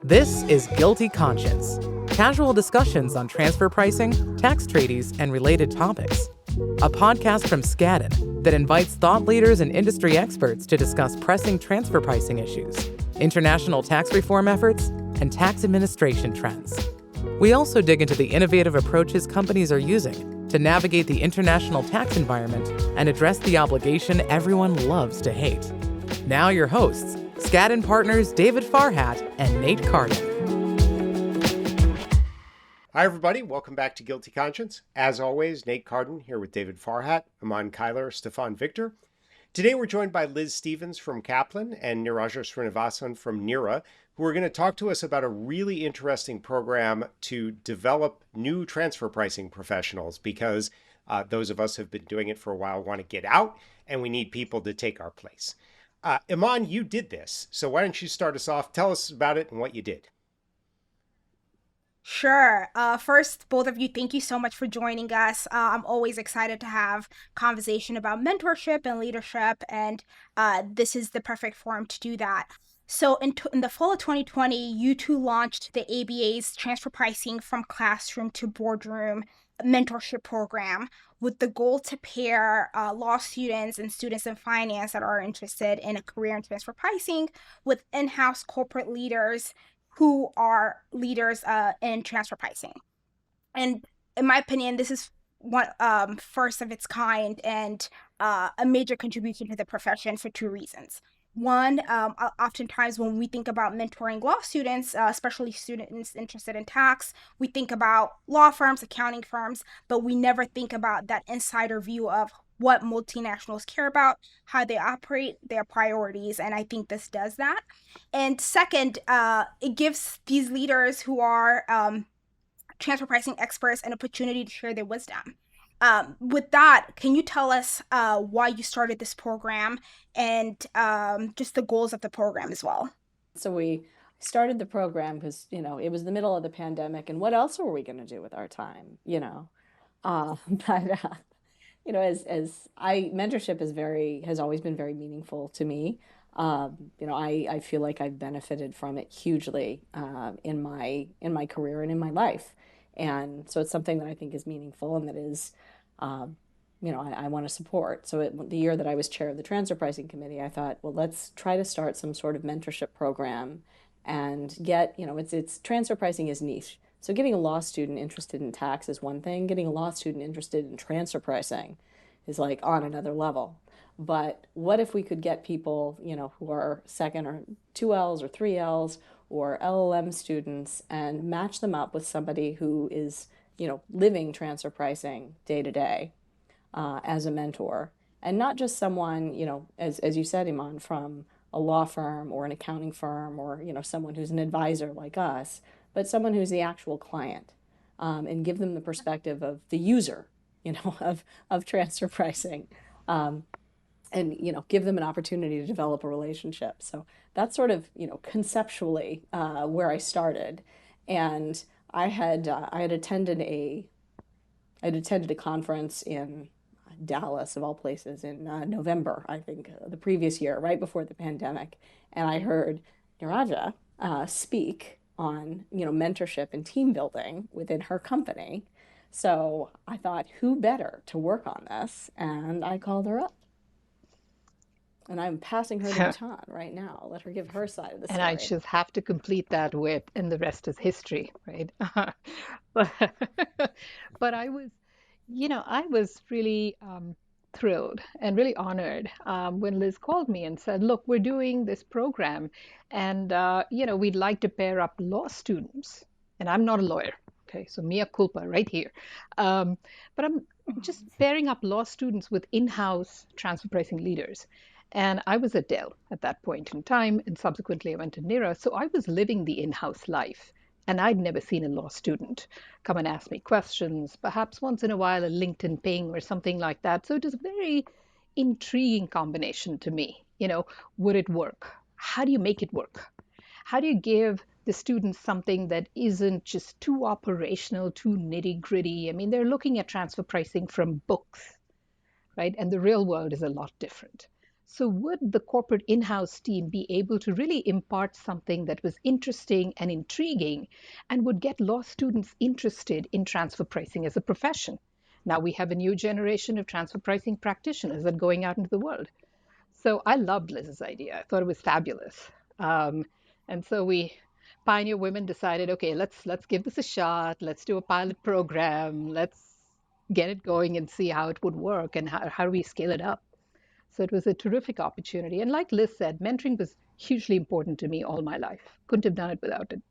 This is Guilty Conscience, casual discussions on transfer pricing, tax treaties, and related topics. A podcast from Carden that invites thought leaders and industry experts to discuss pressing transfer pricing issues, international tax reform efforts, and tax administration trends. We also dig into the innovative approaches companies are using to navigate the international tax environment and address the obligation everyone loves to hate. Now your hosts, Carden partners David Farhat and Nate Carden. Hi, everybody. Welcome back to Guilty Conscience. As always, Nate Carden here with David Farhat, Eman Cuyler, Stefane Victor. Today, we're joined by Liz Stevens from Kaplan and Niraja Srinivasan from Nira, who are going to talk to us about a really interesting program to develop new transfer pricing professionals because those of us who have been doing it for a while want to get out and we need people to take our place. Eman, you did this. So why don't you start us off? Tell us about it and what you did. Sure. First, both of you, thank you so much for joining us. I'm always excited to have conversation about mentorship and leadership, and this is the perfect forum to do that. So in the fall of 2020, you two launched the ABA's Transfer Pricing from Classroom to Boardroom mentorship program with the goal to pair law students and students in finance that are interested in a career in transfer pricing with in-house corporate leaders who are leaders in transfer pricing. And in my opinion, this is one first of its kind and a major contribution to the profession for two reasons. One, oftentimes when we think about mentoring law students, especially students interested in tax, we think about law firms, accounting firms, but we never think about that insider view of what multinationals care about, how they operate, their priorities, and I think this does that. And second, it gives these leaders who are transfer pricing experts an opportunity to share their wisdom. With that, can you tell us why you started this program and just the goals of the program as well? So we started the program because, it was the middle of the pandemic, and what else were we going to do with our time, mentorship has always been very meaningful to me. I feel like I've benefited from it hugely in my career and in my life. And so it's something that I think is meaningful and that is, I want to support. So the year that I was chair of the transfer pricing committee, I thought, well, let's try to start some sort of mentorship program and get, it's transfer pricing is niche. So getting a law student interested in tax is one thing. Getting a law student interested in transfer pricing is like on another level. But what if we could get people, who are second or 2Ls or 3Ls or LLM students and match them up with somebody who is, living transfer pricing day to day as a mentor, and not just someone, as you said, Eman, from a law firm or an accounting firm or, someone who's an advisor like us, but someone who's the actual client, and give them the perspective of the user, of transfer pricing. And give them an opportunity to develop a relationship. So that's sort of conceptually where I started, and I had attended a conference in Dallas, of all places, in November, I think, the previous year, right before the pandemic, and I heard Niraja speak on mentorship and team building within her company. So I thought, who better to work on this? And I called her up. And I'm passing her the baton right now. Let her give her side of the story. And I just have to complete that with, and the rest is history, right? but, but I was really thrilled and really honored when Liz called me and said, look, we're doing this program and, we'd like to pair up law students. And I'm not a lawyer. Okay, so mea culpa right here. But I'm just pairing up law students with in-house transfer pricing leaders. And I was at Dell at that point in time, and subsequently I went to Nira. So I was living the in-house life, and I'd never seen a law student come and ask me questions, perhaps once in a while a LinkedIn ping or something like that. So it was a very intriguing combination to me. Would it work? How do you make it work? How do you give the students something that isn't just too operational, too nitty-gritty? I mean, they're looking at transfer pricing from books, right? And the real world is a lot different. So would the corporate in-house team be able to really impart something that was interesting and intriguing and would get law students interested in transfer pricing as a profession? Now we have a new generation of transfer pricing practitioners that are going out into the world. So I loved Liz's idea. I thought it was fabulous. Um, and so we Pioneer Women decided, okay, let's give this a shot. Let's do a pilot program. Let's get it going and see how it would work and how do we scale it up. So it was a terrific opportunity. And like Liz said, mentoring was hugely important to me all my life. Couldn't have done it without it.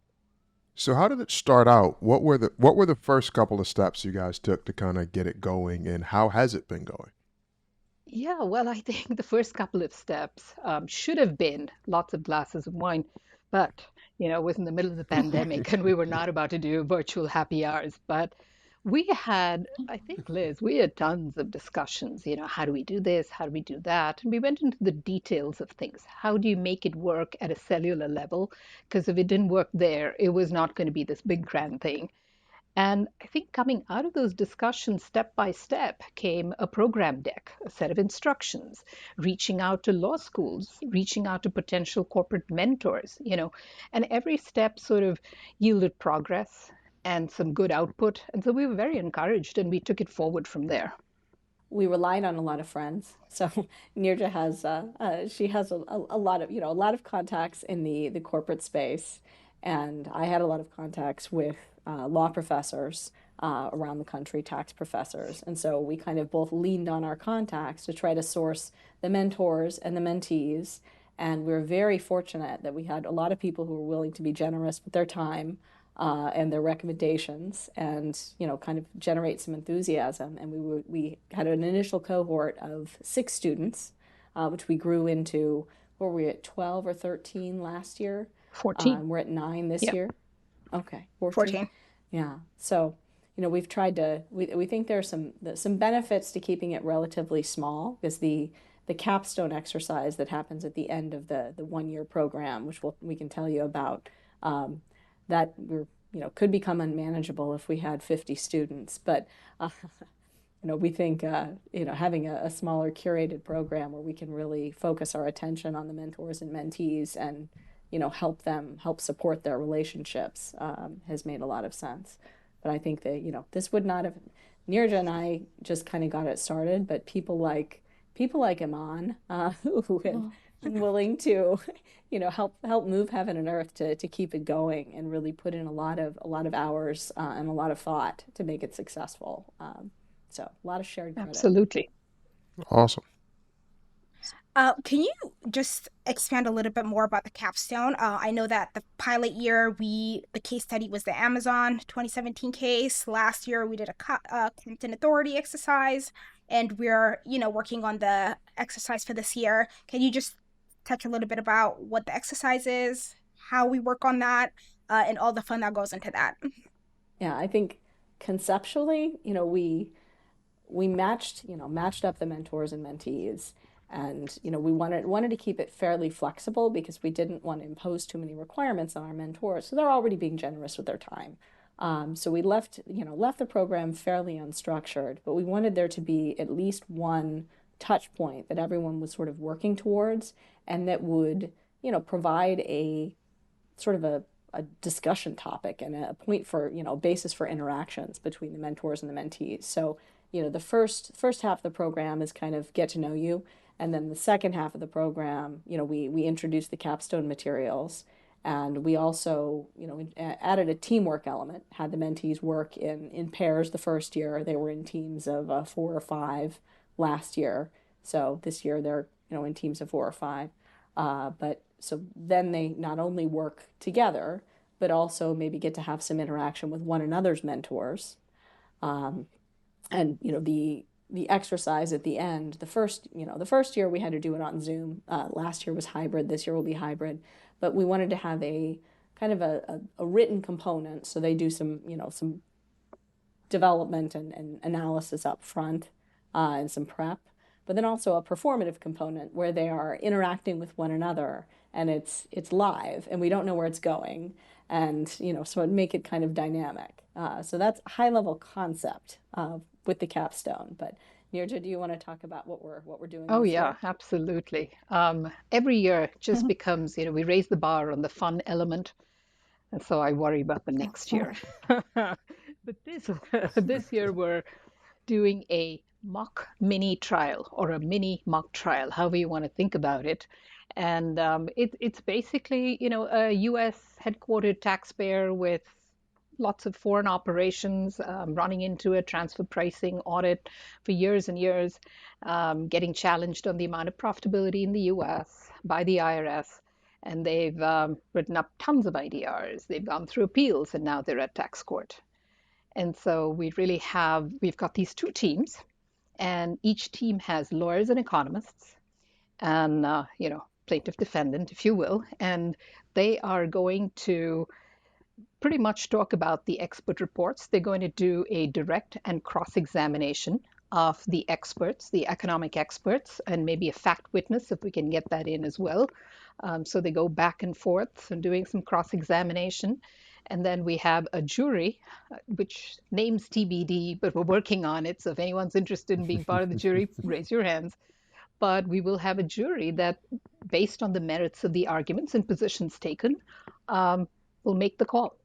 So how did it start out? What were the first couple of steps you guys took to kind of get it going, and how has it been going? Yeah, well, I think the first couple of steps should have been lots of glasses of wine, but it was in the middle of the pandemic and we were not about to do virtual happy hours. But we had, I think, Liz, we had tons of discussions. How do we do this? How do we do that? And we went into the details of things. How do you make it work at a cellular level? Because if it didn't work there, it was not going to be this big grand thing. And I think coming out of those discussions, step by step, came a program deck, a set of instructions, reaching out to law schools, reaching out to potential corporate mentors, and every step sort of yielded progress and some good output. And so we were very encouraged and we took it forward from there. We relied on a lot of friends. So Nirja has she has a lot of a lot of contacts in the corporate space, and I had a lot of contacts with law professors around the country, tax professors, and so we kind of both leaned on our contacts to try to source the mentors and the mentees. And we were very fortunate that we had a lot of people who were willing to be generous with their time and their recommendations, and kind of generate some enthusiasm. And we had an initial cohort of 6 students, which we grew into, were we at 12 or 13 last year? 14. We're at 9 this Yeah, year. Okay, 14. 14. Yeah. So, we've tried to, we think there are some benefits to keeping it relatively small, because the capstone exercise that happens at the end of the 1 year program, which we can tell you about, um, that could become unmanageable if we had 50 students. But we think having a smaller curated program where we can really focus our attention on the mentors and mentees, and help support their relationships, has made a lot of sense. But I think that this would not have, Nirja and I just kind of got it started, but people like Eman, who have been willing to help move heaven and earth to keep it going, and really put in a lot of hours and a lot of thought to make it successful. So a lot of shared credit. absolutely. Awesome. Can you just expand a little bit more about the capstone? I know that the pilot year, the case study was the Amazon 2017 case. Last year, we did a Compton Authority exercise, and we're, working on the exercise for this year. Can you just touch a little bit about what the exercise is, how we work on that, and all the fun that goes into that? Yeah, I think conceptually, we matched up the mentors and mentees, and we wanted to keep it fairly flexible, because we didn't want to impose too many requirements on our mentors, so they're already being generous with their time. So we left the program fairly unstructured, but we wanted there to be at least one touch point that everyone was sort of working towards, and that would provide a sort of a discussion topic and a point for basis for interactions between the mentors and the mentees. So the first half of the program is kind of get to know you, and then the second half of the program, we introduce the capstone materials, and we also added a teamwork element. Had the mentees work in pairs the first year. They were in teams of 4 or 5 last year, so this year they're in teams of 4 or 5. But so then they not only work together, but also maybe get to have some interaction with one another's mentors. Um, and the exercise at the end, the first year we had to do it on Zoom. Last year was hybrid. This year will be hybrid. But we wanted to have a kind of a written component, so they do some development and analysis up front, and some prep, but then also a performative component where they are interacting with one another, and it's live, and we don't know where it's going, and so it make it kind of dynamic. So that's high level concept with the capstone, but Nirja, do you want to talk about what we're doing Oh, this yeah, year? absolutely. Every year just becomes, we raise the bar on the fun element. And so I worry about the next year. But this year we're doing a mock mini trial or a mini mock trial, however you want to think about it. And it's basically, a US headquartered taxpayer with lots of foreign operations, running into a transfer pricing audit for years and years, getting challenged on the amount of profitability in the US by the IRS. And they've written up tons of IDRs. They've gone through appeals and now they're at tax court. And so we've got these two teams, and each team has lawyers and economists and, plaintiff defendant, if you will. And they are going to pretty much talk about the expert reports. They're going to do a direct and cross examination of the experts, the economic experts, and maybe a fact witness if we can get that in as well. So they go back and forth and doing some cross examination. And then we have a jury, which names TBD, but we're working on it. So if anyone's interested in being part of the jury, raise your hands. But we will have a jury that, based on the merits of the arguments and positions taken, will make the call.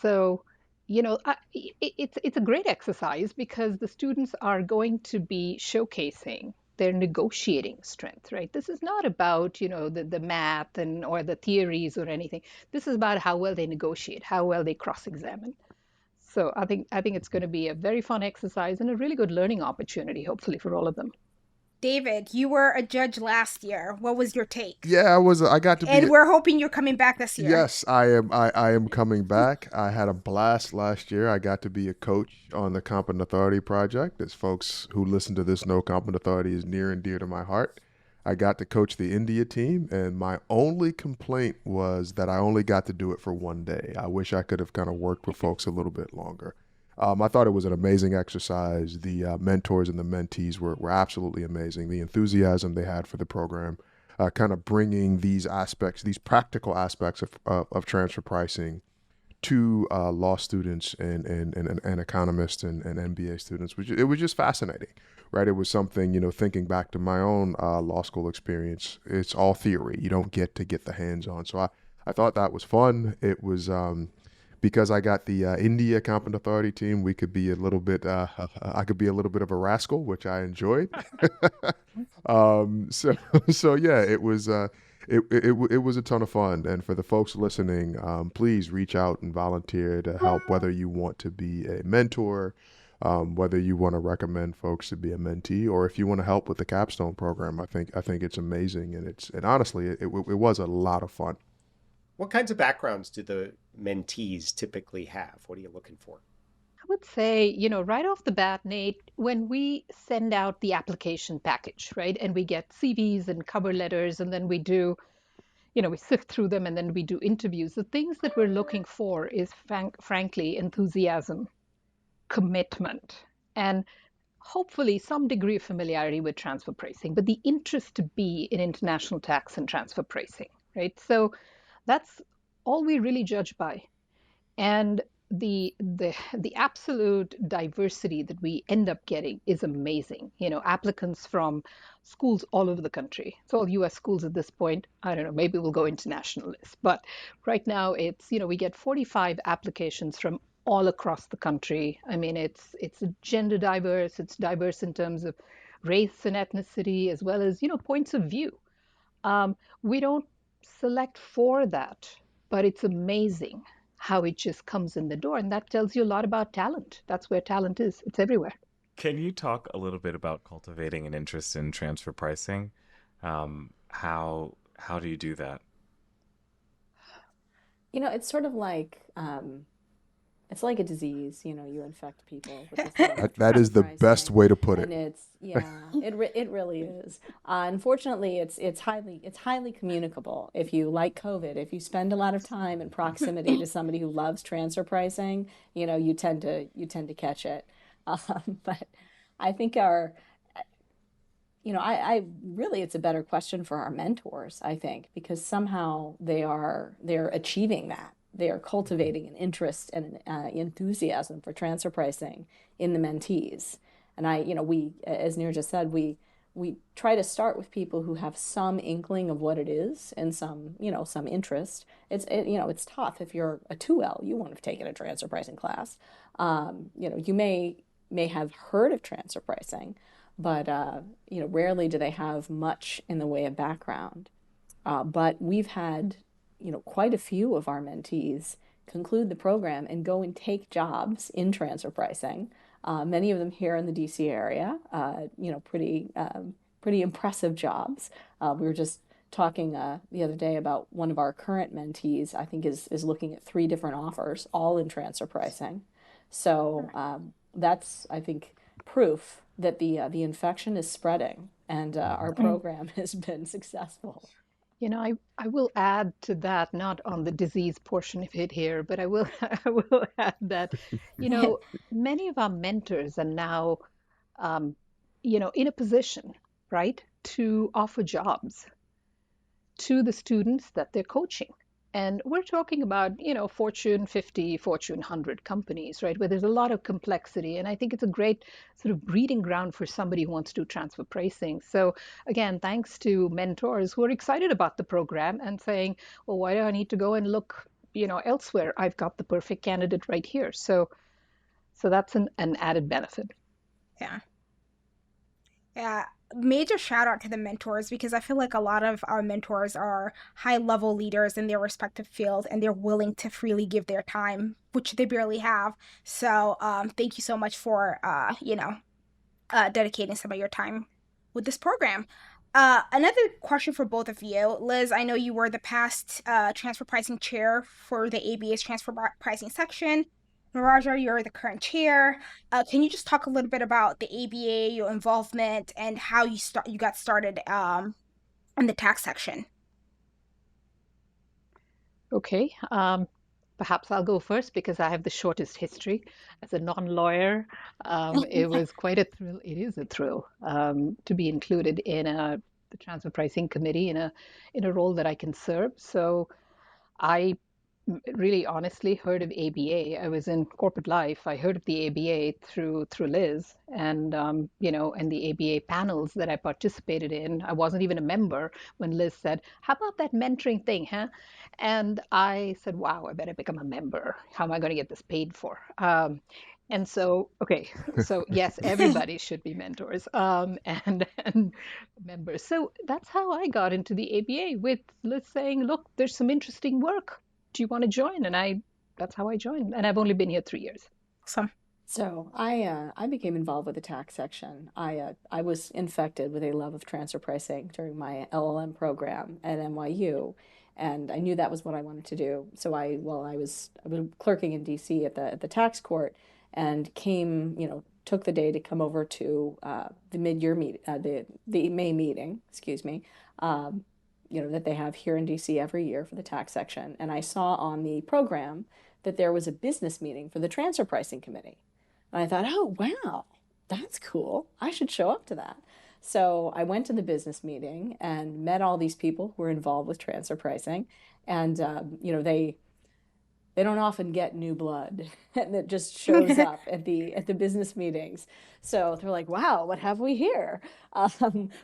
So, it's a great exercise because the students are going to be showcasing their negotiating strength, right? This is not about, the math and or the theories or anything. This is about how well they negotiate, how well they cross-examine. So I think it's going to be a very fun exercise and a really good learning opportunity, hopefully, for all of them. David, you were a judge last year. What was your take? Yeah, I got to be. And we're hoping you're coming back this year. Yes, I am. I am coming back. I had a blast last year. I got to be a coach on the Competent Authority project. As folks who listen to this know, Competent Authority is near and dear to my heart. I got to coach the India team, and my only complaint was that I only got to do it for one day. I wish I could have kind of worked with folks a little bit longer. I thought it was an amazing exercise. The mentors and the mentees were absolutely amazing. The enthusiasm they had for the program, kind of bringing these aspects, these practical aspects of transfer pricing to law students and economists and MBA students, it was just fascinating, right? It was something, thinking back to my own law school experience, it's all theory. You don't get to get the hands on. So I thought that was fun. It was because I got the India Competent Authority team, we could be a little bit, I could be a little bit of a rascal, which I enjoyed. So yeah, it was it was a ton of fun. And for the folks listening, please reach out and volunteer to help, whether you want to be a mentor, whether you want to recommend folks to be a mentee, or if you want to help with the capstone program. I think it's amazing, and honestly, it was a lot of fun. What kinds of backgrounds do the mentees typically have? What are you looking for? I would say, right off the bat, Nate, when we send out the application package, right, and we get CVs and cover letters, and then we do, we sift through them and then we do interviews, the things that we're looking for is, frankly, enthusiasm, commitment, and hopefully some degree of familiarity with transfer pricing, but the interest to be in international tax and transfer pricing, right? So that's all we really judge by. And the absolute diversity that we end up getting is amazing. Applicants from schools all over the country. It's all US schools at this point. I don't know, maybe we'll go internationalist. But right now it's, we get 45 applications from all across the country. I mean, it's gender diverse, it's diverse in terms of race and ethnicity, as well as, points of view. We don't select for that, but it's amazing how it just comes in the door. And that tells you a lot about talent. That's where talent is. It's everywhere. Can you talk a little bit about cultivating an interest in transfer pricing? How do you do that? It's sort of like it's like a disease. You infect people with this thing of That is the transfer best pricing, way to put and it. it really is. Unfortunately, it's highly communicable. If you, like COVID, if you spend a lot of time in proximity to somebody who loves transfer pricing, you tend to catch it. But I think I really, it's a better question for our mentors, I think, because somehow they're achieving that. They are cultivating an interest and an enthusiasm for transfer pricing in the mentees. And we, as Niraja said, we try to start with people who have some inkling of what it is and some interest. It's tough. If you're a 2L, you won't have taken a transfer pricing class. You may have heard of transfer pricing, but rarely do they have much in the way of background. But we've had, quite a few of our mentees conclude the program and go and take jobs in transfer pricing. Many of them here in the DC area, pretty impressive jobs. We were just talking the other day about one of our current mentees, I think is looking at 3 different offers, all in transfer pricing. So that's, I think, proof that the infection is spreading and our program has been successful. I will add to that, not on the disease portion of it here, but I will I will add that, many of our mentors are now, um, in a position, right, to offer jobs to the students that they're coaching. And we're talking about, Fortune 50, Fortune 100 companies, right, where there's a lot of complexity. And I think it's a great sort of breeding ground for somebody who wants to do transfer pricing. So again, thanks to mentors who are excited about the program and saying, well, why do I need to go and look, elsewhere? I've got the perfect candidate right here. So that's an added benefit. Yeah. Yeah, major shout out to the mentors because I feel like a lot of our mentors are high level leaders in their respective field and they're willing to freely give their time, which they barely have. So thank you so much for dedicating some of your time with this program. Another question for both of you. Liz, I know you were the past transfer pricing chair for the ABA's transfer pricing section. Niraja, you're the current chair. Can you just talk a little bit about the ABA, your involvement, and how you got started in the tax section? Okay. Perhaps I'll go first because I have the shortest history. As a non-lawyer, it was quite a thrill. It is a thrill to be included in the transfer pricing committee in a role that I can serve. So I really honestly heard of ABA. I was in corporate life. I heard of the ABA through Liz and and the ABA panels that I participated in. I wasn't even a member when Liz said, "How about that mentoring thing, huh?" And I said, "Wow, I better become a member. How am I going to get this paid for?" And so, okay, so yes, everybody should be mentors and members. So that's how I got into the ABA with Liz saying, "Look, there's some interesting work. Do you want to join?" And that's how I joined. And I've only been here 3 years. Awesome. So I became involved with the tax section. I was infected with a love of transfer pricing during my LLM program at NYU, and I knew that was what I wanted to do. So I was clerking in DC at the tax court, and took the day to come over to the mid-year the May meeting, excuse me, that they have here in DC every year for the tax section. And I saw on the program that there was a business meeting for the transfer pricing committee. And I thought, oh, wow, that's cool. I should show up to that. So I went to the business meeting and met all these people who were involved with transfer pricing. And, they don't often get new blood that just shows up at the business meetings. So they're like, wow, what have we here?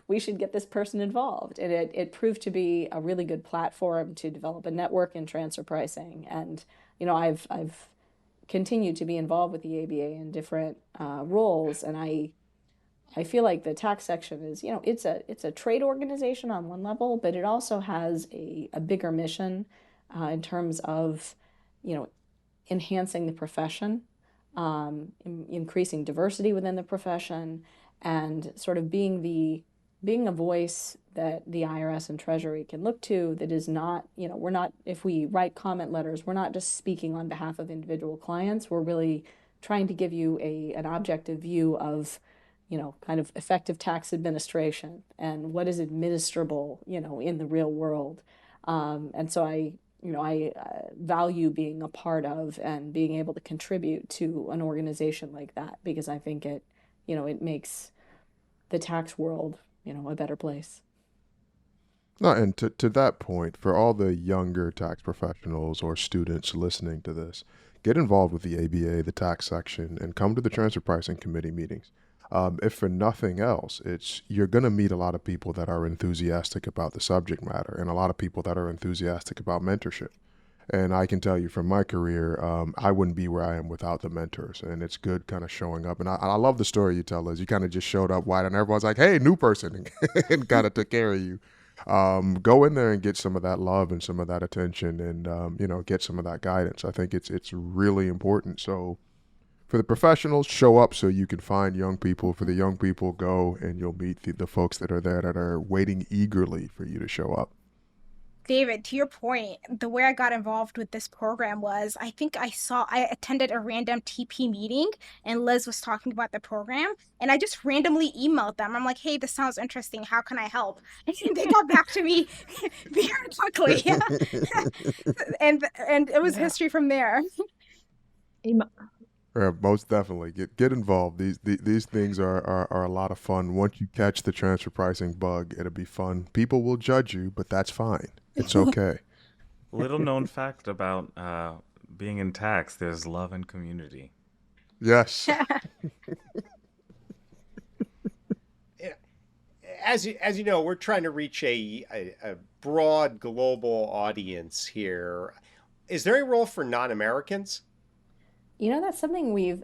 We should get this person involved. And it proved to be a really good platform to develop a network in transfer pricing. And, I've continued to be involved with the ABA in different roles. And I feel like the tax section is, it's a trade organization on one level, but it also has a bigger mission in terms of, enhancing the profession, increasing diversity within the profession, and sort of being a voice that the IRS and Treasury can look to that is not, we're not, if we write comment letters, we're not just speaking on behalf of individual clients. We're really trying to give you an objective view of, kind of effective tax administration and what is administrable, in the real world. And so I value being a part of and being able to contribute to an organization like that because I think it makes the tax world, a better place. No, and to that point, for all the younger tax professionals or students listening to this, get involved with the ABA, the tax section, and come to the transfer pricing committee meetings. If for nothing else, you're going to meet a lot of people that are enthusiastic about the subject matter and a lot of people that are enthusiastic about mentorship. And I can tell you from my career, I wouldn't be where I am without the mentors. And it's good kind of showing up. And I love the story you tell, Liz. You kind of just showed up wide and everyone's like, hey, new person, and kind of took care of you. Go in there and get some of that love and some of that attention and, get some of that guidance. I think it's really important. So for the professionals, show up so you can find young people. For the young people, go and you'll meet the folks that are there that are waiting eagerly for you to show up. David, to your point, the way I got involved with this program was I attended a random TP meeting and Liz was talking about the program and I just randomly emailed them. I'm like, hey, this sounds interesting. How can I help? And they got back to me very quickly. And it was history from there. Yeah, most definitely. Get involved. These things are a lot of fun. Once you catch the transfer pricing bug, it'll be fun. People will judge you, but that's fine. It's okay. Little known fact about being in tax, there's love and community. Yes. As you know, we're trying to reach a broad global audience here. Is there a role for non-Americans? That's something we've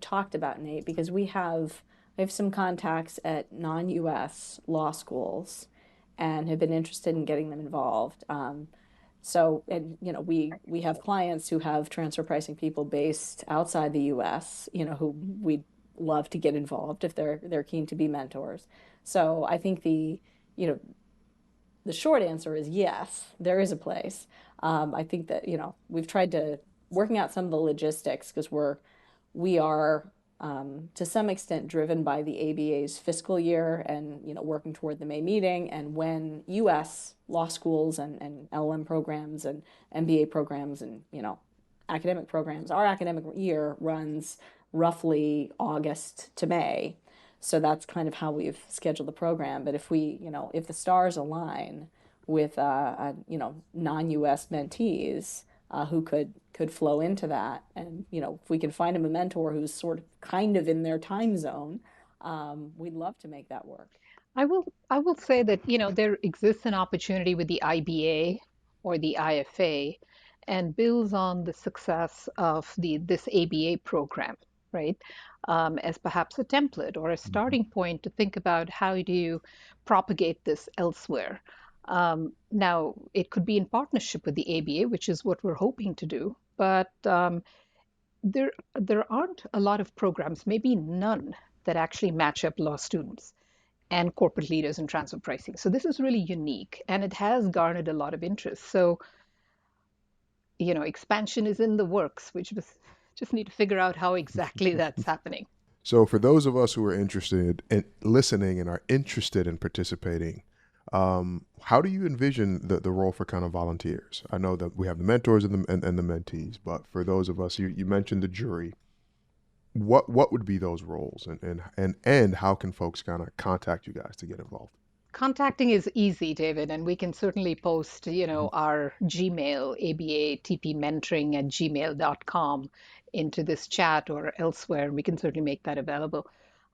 talked about, Nate, because we have some contacts at non-US law schools and have been interested in getting them involved. We have clients who have transfer pricing people based outside the US, who we'd love to get involved if they're keen to be mentors. So I think the short answer is yes, there is a place. I think that, we've tried to working out some of the logistics because we are to some extent driven by the ABA's fiscal year and, working toward the May meeting. And when U.S. law schools and LLM programs and MBA programs and, academic programs, our academic year runs roughly August to May. So that's kind of how we've scheduled the program. But if if the stars align with, non-U.S. mentees who could flow into that, and if we can find them a mentor who's sort of kind of in their time zone, we'd love to make that work. I will say that, there exists an opportunity with the IBA or the IFA and builds on the success of this ABA program, right? As perhaps a template or a starting point to think about how do you propagate this elsewhere. Now, it could be in partnership with the ABA, which is what we're hoping to do, but there aren't a lot of programs, maybe none, that actually match up law students and corporate leaders in transfer pricing. So this is really unique, and it has garnered a lot of interest. So, expansion is in the works, which was just need to figure out how exactly that's happening. So for those of us who are interested in listening and are interested in participating, how do you envision the role for kind of volunteers? I know that we have the mentors and the mentees, but for those of us, you mentioned the jury. What would be those roles, and how can folks kind of contact you guys to get involved? Contacting is easy, David, and we can certainly post, our Gmail, abatpmentoring@gmail.com into this chat or elsewhere. We can certainly make that available.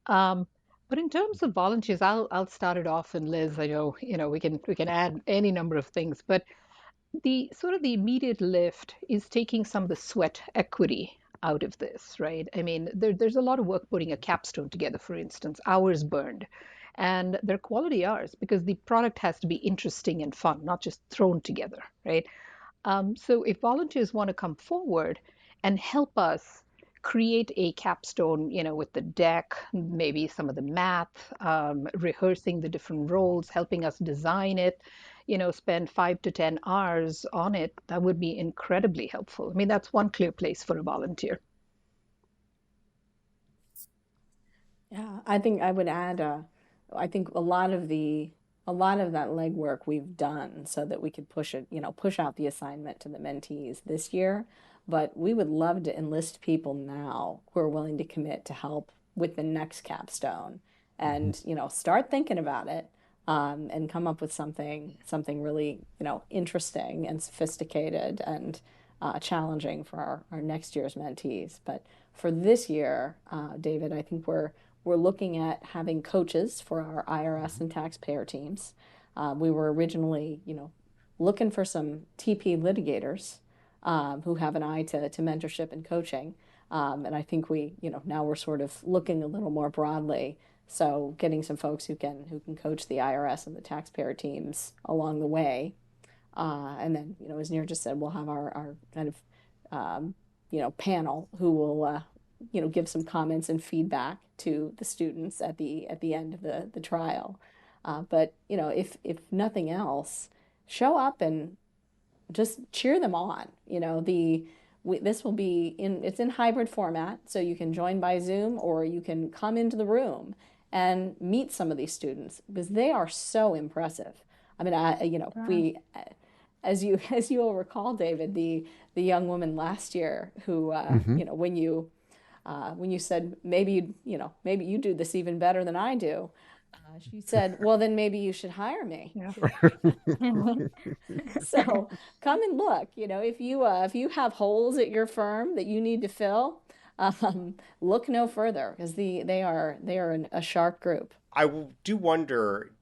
But in terms of volunteers, I'll start it off, and Liz, I know, we can add any number of things, but the sort of the immediate lift is taking some of the sweat equity out of this, right? I mean, there's a lot of work putting a capstone together, for instance, hours burned. And they're quality hours because the product has to be interesting and fun, not just thrown together, right? So if volunteers want to come forward and help us create a capstone, with the deck, maybe some of the math, rehearsing the different roles, helping us design it, spend 5 to 10 hours on it, that would be incredibly helpful. I mean, that's one clear place for a volunteer. Yeah, I think I would add, I think a lot of that legwork we've done so that we could push out the assignment to the mentees this year. But we would love to enlist people now who are willing to commit to help with the next capstone and, start thinking about it, and come up with something really, interesting and sophisticated and challenging for our next year's mentees. But for this year, David, I think we're we're looking at having coaches for our IRS and taxpayer teams. We were originally, looking for some TP litigators who have an eye to mentorship and coaching. And I think now we're sort of looking a little more broadly. So getting some folks who can coach the IRS and the taxpayer teams along the way. And then, as Nir just said, we'll have our kind of, panel who will, give some comments and feedback to the students at the end of the trial. But, if nothing else, show up and just cheer them on. This will be it's in hybrid format, so you can join by Zoom or you can come into the room and meet some of these students because they are so impressive. I mean, we, as you will recall, David, the young woman last year who, when you said maybe you do this even better than I do, she said, well, then maybe you should hire me. Yeah. So come and look, if you have holes at your firm that you need to fill, look no further because they are a sharp group. I do wonder,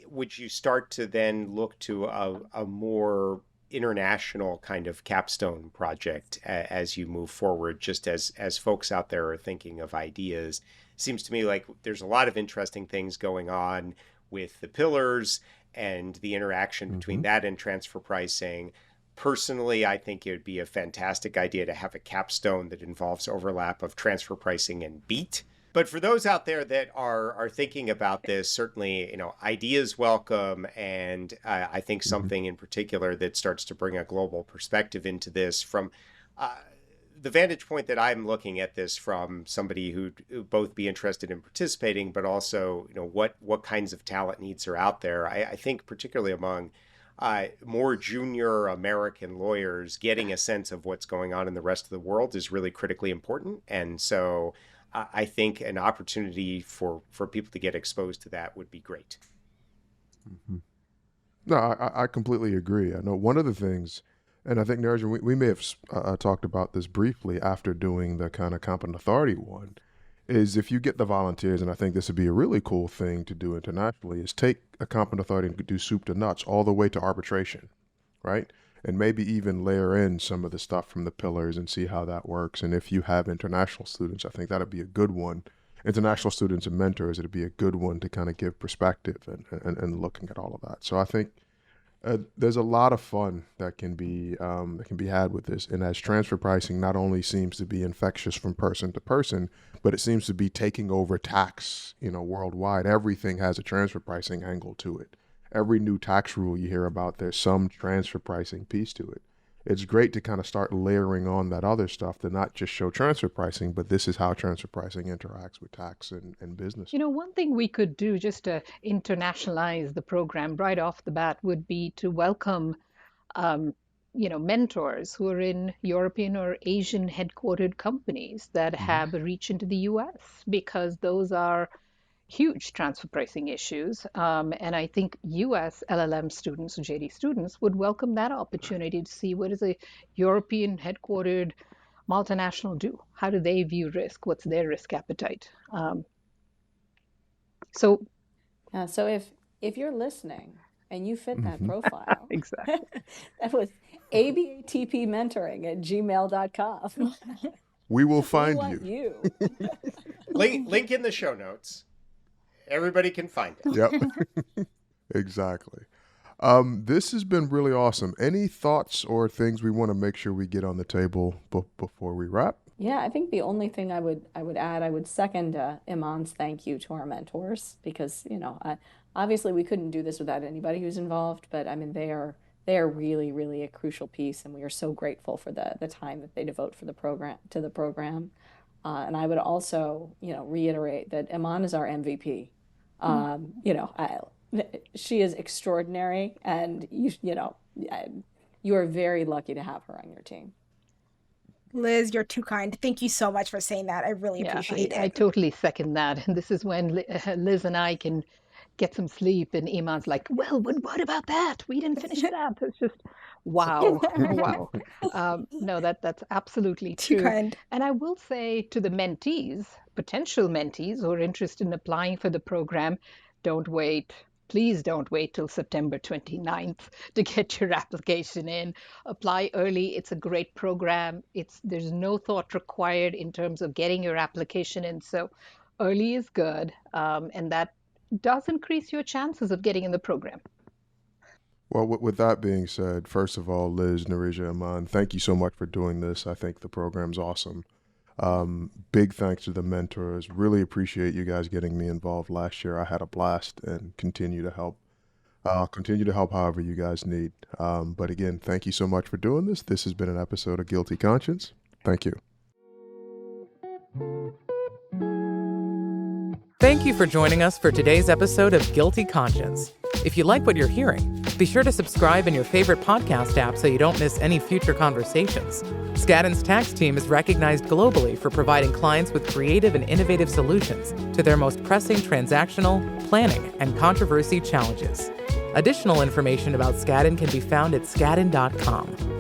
would you start to then look to a more international kind of capstone project as you move forward, just as folks out there are thinking of ideas? Seems to me like there's a lot of interesting things going on with the pillars and the interaction between that and transfer pricing. Personally, I think it would be a fantastic idea to have a capstone that involves overlap of transfer pricing and BEAT. But for those out there that are thinking about this, certainly, ideas welcome. And I think something in particular that starts to bring a global perspective into this from the vantage point that I'm looking at this from, somebody who'd both be interested in participating, but also, what kinds of talent needs are out there. I think particularly among more junior American lawyers, getting a sense of what's going on in the rest of the world is really critically important. And so I think an opportunity for people to get exposed to that would be great. No, I completely agree. I know one of the things, and I think, Niraja, we may have talked about this briefly after doing the kind of competent authority one, is if you get the volunteers, and I think this would be a really cool thing to do internationally, is take a competent authority and do soup to nuts all the way to arbitration, right? And maybe even layer in some of the stuff from the pillars and see how that works. And if you have international students, I think that'd be a good one. International students and mentors, it'd be a good one to kind of give perspective and looking at all of that. So I think there's a lot of fun that can be had with this. And as transfer pricing not only seems to be infectious from person to person, but it seems to be taking over tax, worldwide. Everything has a transfer pricing angle to it. Every new tax rule you hear about, there's some transfer pricing piece to it. It's great to kind of start layering on that other stuff to not just show transfer pricing, but this is how transfer pricing interacts with tax and business. One thing we could do just to internationalize the program right off the bat would be to welcome, mentors who are in European or Asian headquartered companies that have a reach into the US, because those are huge transfer pricing issues. And I think US LLM students, JD students, would welcome that opportunity to see what does a European headquartered multinational do? How do they view risk? What's their risk appetite? So if you're listening and you fit that profile, exactly. that was abatpmentoring@gmail.com. We will find you. Link in the show notes. Everybody can find it. Yep. Exactly. This has been really awesome. Any thoughts or things we want to make sure we get on the table before we wrap? Yeah, I think the only thing I would add, I would second Eman's thank you to our mentors, because obviously we couldn't do this without anybody who's involved, but I mean they are really, really a crucial piece, and we are so grateful for the time that they devote to the program. And I would also reiterate that Eman is our MVP. She is extraordinary, and you are very lucky to have her on your team. Liz, you're too kind. Thank you so much for saying that. I really appreciate it. I totally second that. And this is when Liz and I can get some sleep. And Eman's like, well, what about that? We didn't finish that. It's just, wow, wow. No, that's absolutely Too true. kind. And I will say to the mentees, potential mentees who are interested in applying for the program, don't wait. Please don't wait till September 29th to get your application in. Apply early. It's a great program. There's no thought required in terms of getting your application in. So early is good, and that does increase your chances of getting in the program. Well, with that being said, first of all, Liz, Niraja, Eman, thank you so much for doing this. I think the program's awesome. Big thanks to the mentors. Really appreciate you guys getting me involved last year. I had a blast and continue to help. Continue to help however you guys need. But again, thank you so much for doing this. This has been an episode of Guilty Conscience. Thank you. Thank you for joining us for today's episode of Guilty Conscience. If you like what you're hearing, be sure to subscribe in your favorite podcast app so you don't miss any future conversations. Skadden's tax team is recognized globally for providing clients with creative and innovative solutions to their most pressing transactional, planning, and controversy challenges. Additional information about Skadden can be found at skadden.com.